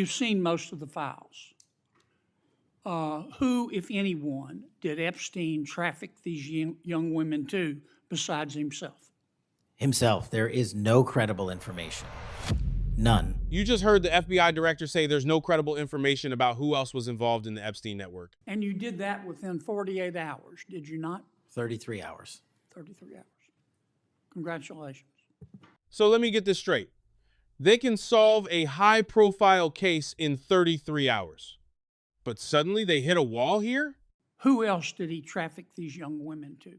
You've seen most of the files. Who, if anyone, did Epstein traffic these young women to besides himself? Himself. There is no credible information. None. You just heard the FBI director say there's no credible information about who else was involved in the Epstein network. And you did that within 48 hours, did you not? 33 hours. 33 hours. Congratulations. So let me get this straight. They can solve a high-profile case in 33 hours. But suddenly they hit a wall here? Who else did he traffic these young women to?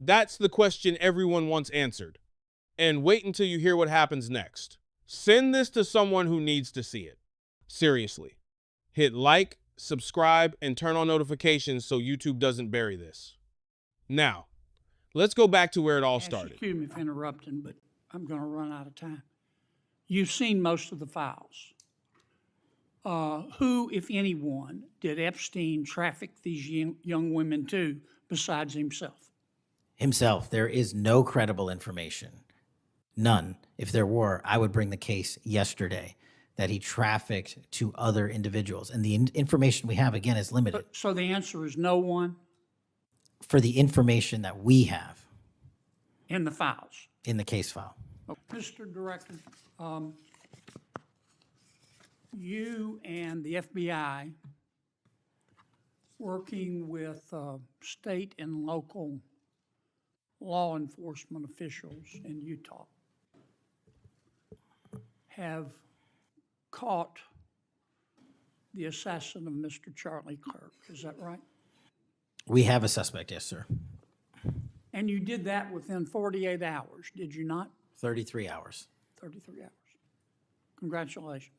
That's the question everyone wants answered. And wait until you hear what happens next. Send this to someone who needs to see it. Seriously. Hit like, subscribe, and turn on notifications so YouTube doesn't bury this. Now, let's go back to where it all started. Excuse me for interrupting, but I'm going to run out of time. You've seen most of the files. Who, if anyone, did Epstein traffic these young women to besides himself? Himself. There is no credible information. None. If there were, I would bring the case yesterday that he trafficked to other individuals. And the information we have, again, is limited. So the answer is no one For the information that we have in the files. in the case file. Mr. Director, you and the FBI, working with state and local law enforcement officials in Utah, have caught the assassin of Mr. Charlie Kirk. Is that right? We have a suspect, yes, sir. And you did that within 48 hours, did you not? 33 hours. 33 hours. Congratulations.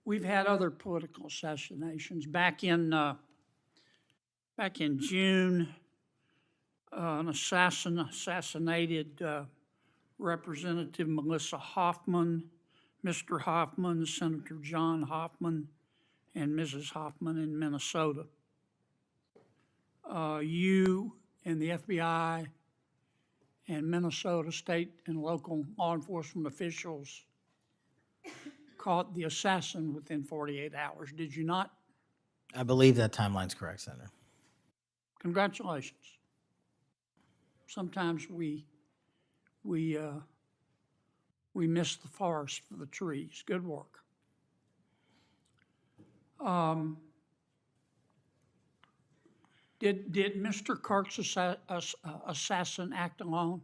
We've had other political assassinations. Back in June, an assassinated Representative Melissa Hoffman, Mr. Hoffman, Senator John Hoffman, and Mrs. Hoffman in Minnesota. You and the FBI and Minnesota state and local law enforcement officials caught the assassin within 48 hours, did you not? I believe that timeline's correct, Senator. Congratulations. Sometimes we miss the forest for the trees. Good work. Did Mr. Kirk's assassin act alone?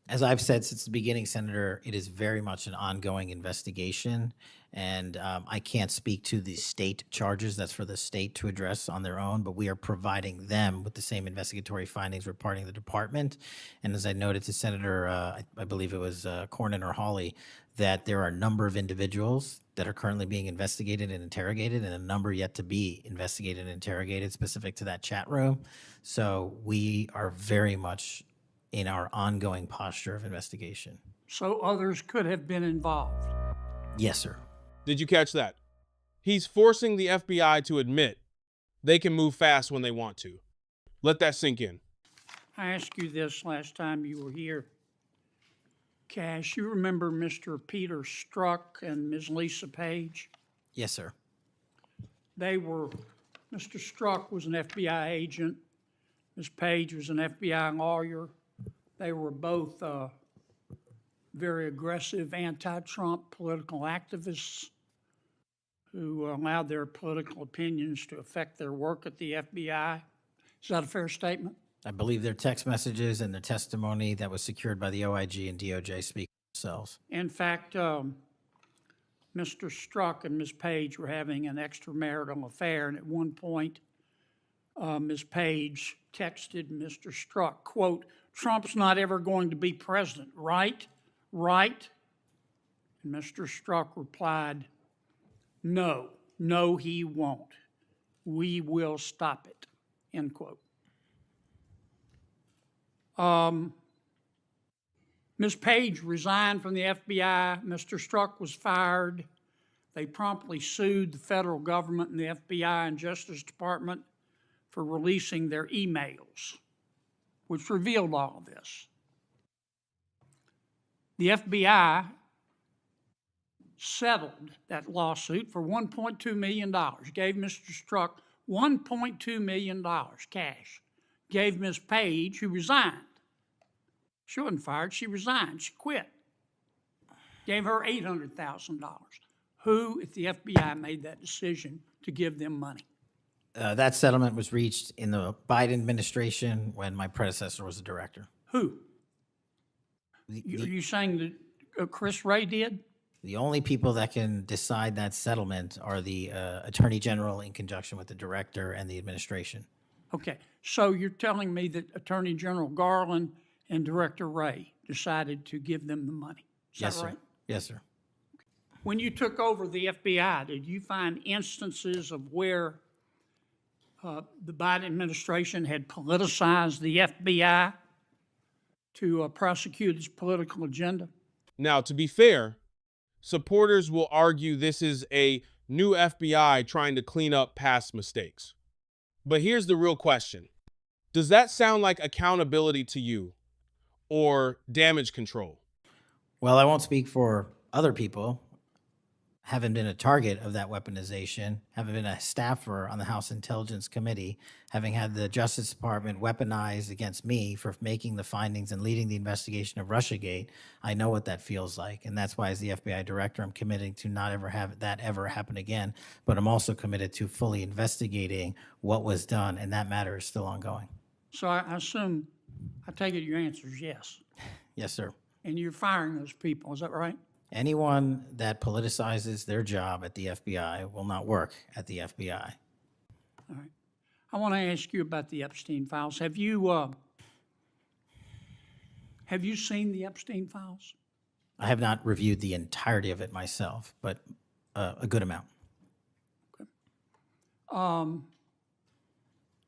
As I've said since the beginning, Senator, it is very much an ongoing investigation, and I can't speak to the state charges. That's for the state to address on their own, but we are providing them with the same investigatory findings we're parting the department. And as I noted to Senator, I believe it was Cornyn or Hawley, that there are a number of individuals that are currently being investigated and interrogated, and a number yet to be investigated and interrogated specific to that chat room. So we are very much in our ongoing posture of investigation. So others could have been involved. Yes, sir. Did you catch that? He's forcing the FBI to admit they can move fast when they want to. Let that sink in. I asked you this last time you were here. Kash, you remember Mr. Peter Strzok and Ms. Lisa Page? Yes, sir. Mr. Strzok was an FBI agent. Ms. Page was an FBI lawyer. They were both very aggressive anti-Trump political activists who allowed their political opinions to affect their work at the FBI. Is that a fair statement? I believe their text messages and their testimony that was secured by the OIG and DOJ speak for themselves. In fact, Mr. Strzok and Ms. Page were having an extramarital affair, and at one point, Ms. Page texted Mr. Strzok, quote, "Trump's not ever going to be president, right? Right?" And Mr. Strzok replied, "No, he won't. We will stop it," end quote. Ms. Page resigned from the FBI. Mr. Strzok was fired. They promptly sued the federal government and the FBI and Justice Department for releasing their emails, which revealed all of this. The FBI settled that lawsuit for $1.2 million, gave Mr. Strzok $1.2 million cash, gave Ms. Page, who resigned. She wasn't fired, she resigned, she quit. Gave her $800,000. Who at the FBI made that decision to give them money? That settlement was reached in the Biden administration when my predecessor was the director. Who? Are you saying that Chris Wray did? The only people that can decide that settlement are the Attorney General in conjunction with the director and the administration. Okay, so you're telling me that Attorney General Garland and Director Wray decided to give them the money? Is Yes, that sir. right? Yes, sir. When you took over the FBI, did you find instances of where the Biden administration had politicized the FBI to prosecute its political agenda? Now, to be fair, supporters will argue this is a new FBI trying to clean up past mistakes. But here's the real question. Does that sound like accountability to you or damage control? Well, I won't speak for other people. Having been a target of that weaponization, having been a staffer on the House Intelligence Committee, having had the Justice Department weaponized against me for making the findings and leading the investigation of Russiagate, I know what that feels like. And that's why, as the FBI director, I'm committing to not ever have that ever happen again. But I'm also committed to fully investigating what was done, and that matter is still ongoing. So I assume, I take it your answer is yes. Yes, sir. And you're firing those people, is that right? Anyone that politicizes their job at the FBI will not work at the FBI. All right. I want to ask you about the Epstein files. Have you seen the Epstein files? I have not reviewed the entirety of it myself, but a good amount.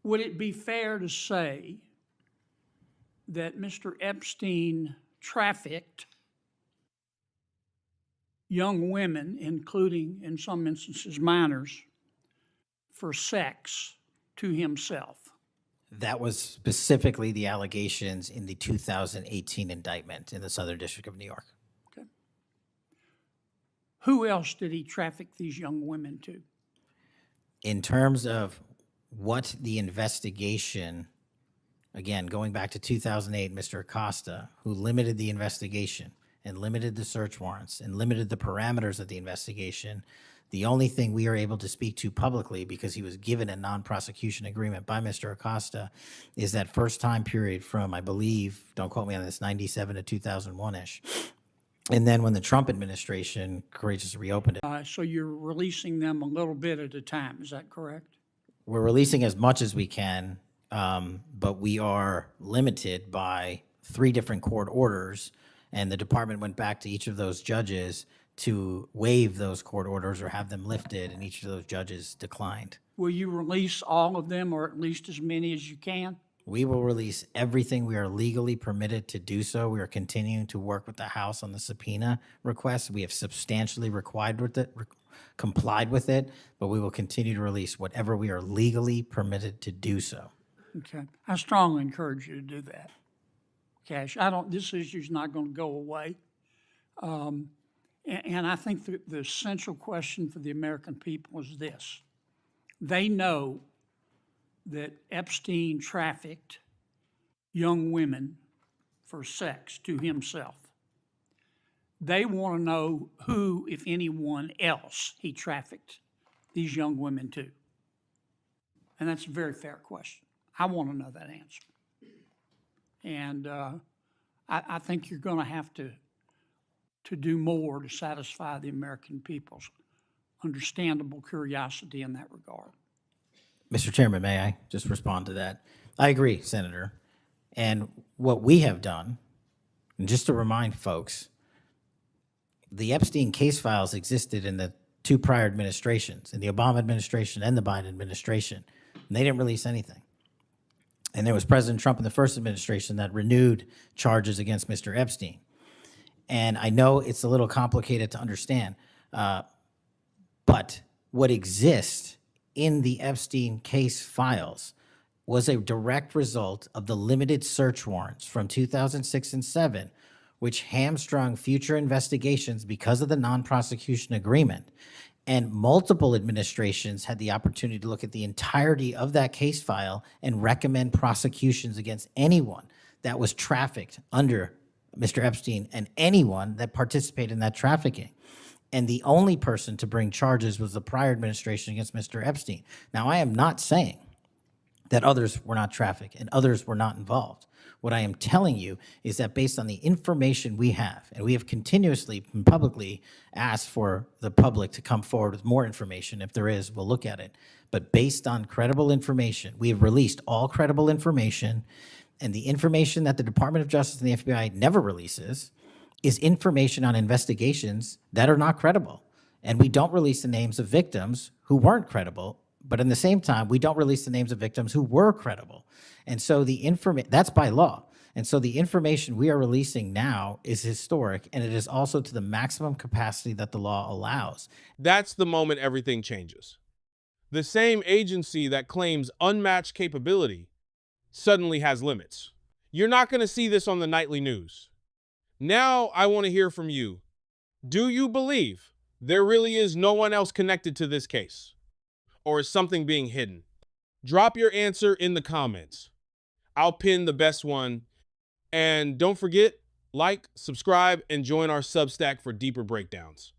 Would it be fair to say that Mr. Epstein trafficked young women, including, in some instances, minors, for sex to himself? That was specifically the allegations in the 2018 indictment in the Southern District of New York. Okay. Who else did he traffic these young women to? In terms of what the investigation, again, going back to 2008, Mr. Acosta, who limited the investigation and limited the search warrants and limited the parameters of the investigation, the only thing we are able to speak to publicly, because he was given a non-prosecution agreement by Mr. Acosta, is that first time period from, I believe, don't quote me on this, 97 to 2001-ish. And then when the Trump administration courageously reopened it. So you're releasing them a little bit at a time, is that correct? We're releasing as much as we can, but we are limited by 3 different court orders, and the department went back to each of those judges to waive those court orders or have them lifted, and each of those judges declined. Will you release all of them, or at least as many as you can? We will release everything we are legally permitted to do so. We are continuing to work with the House on the subpoena request. We have substantially complied with it, but we will continue to release whatever we are legally permitted to do so. Okay. I strongly encourage you to do that, Kash. This issue's not going to go away. And I think the central question for the American people is this. They know that Epstein trafficked young women for sex to himself. They want to know who, if anyone else, he trafficked these young women to. And that's a very fair question. I want to know that answer. And I think you're going to have to do more to satisfy the American people's understandable curiosity in that regard. Mr. Chairman, may I just respond to that? I agree, Senator. And what we have done, and just to remind folks, the Epstein case files existed in the 2 prior administrations, in the Obama administration and the Biden administration, and they didn't release anything. And there was President Trump in the first administration that renewed charges against Mr. Epstein. And I know it's a little complicated to understand, but what exists in the Epstein case files was a direct result of the limited search warrants from 2006 and 2007, which hamstrung future investigations because of the non-prosecution agreement. And multiple administrations had the opportunity to look at the entirety of that case file and recommend prosecutions against anyone that was trafficked under Mr. Epstein and anyone that participated in that trafficking. And the only person to bring charges was the prior administration against Mr. Epstein. Now, I am not saying that others were not trafficked and others were not involved. What I am telling you is that based on the information we have, and we have continuously and publicly asked for the public to come forward with more information. If there is, we'll look at it. But based on credible information, we have released all credible information, and the information that the Department of Justice and the FBI never releases is information on investigations that are not credible. And we don't release the names of victims who weren't credible, but in the same time, we don't release the names of victims who were credible. And so the that's by law. And so the information we are releasing now is historic, and it is also to the maximum capacity that the law allows. That's the moment everything changes. The same agency that claims unmatched capability suddenly has limits. You're not going to see this on the nightly news. Now I want to hear from you. Do you believe there really is no one else connected to this case? Or is something being hidden? Drop your answer in the comments. I'll pin the best one. And don't forget, like, subscribe, and join our Substack for deeper breakdowns.